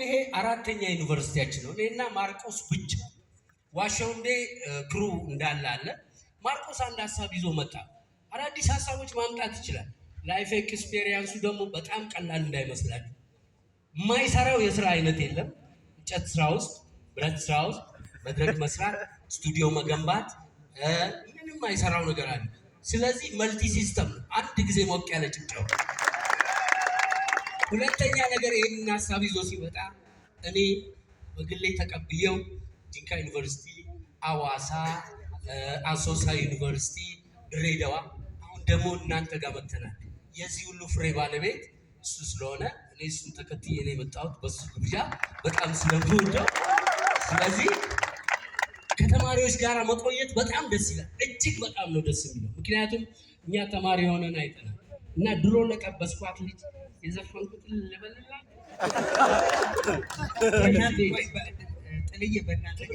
ይሄ አራተኛ ዩኒቨርሲቲያችን ነው። እኔና ማርቆስ ብቻ ዋሻው እንደ ክሩ እንዳለ አለ። ማርቆስ አንድ ሐሳብ ይዞ መጣ። አዳዲስ ሐሳቦች ማምጣት ይችላል። ላይፍ ኤክስፒሪየንሱ ደግሞ በጣም ቀላል እንዳይመስላችሁ። የማይሰራው የስራ አይነት የለም። እንጨት ስራ ውስጥ፣ ብረት ስራ ውስጥ መድረክ መስራት፣ ስቱዲዮ መገንባት ምንም የማይሰራው ነገር አለ። ስለዚህ መልቲ ሲስተም አንድ ጊዜ ሞቅ ያለ ጭብጨባ። ሁለተኛ ነገር ይሄንን ሐሳብ ይዞ ሲመጣ እኔ በግሌ ተቀብየው ጂንካ ዩኒቨርሲቲ፣ አዋሳ፣ አሶሳ ዩኒቨርሲቲ፣ ድሬዳዋ አሁን ደግሞ እናንተ ጋር መተናል። የዚህ ሁሉ ፍሬ ባለቤት እሱ ስለሆነ እኔ እሱን ተከትዬ ነው የመጣሁት በሱ ግብዣ በጣም ስለምወደው። ስለዚህ ከተማሪዎች ጋር መቆየት በጣም ደስ ይላል። እጅግ በጣም ነው ደስ የሚለው። ምክንያቱም እኛ ተማሪ ሆነን አይተናል እና ድሮ ለቀበስኳት ልጅ የዘፈንኩትን ልበልላት ጥልዬ በእናትህ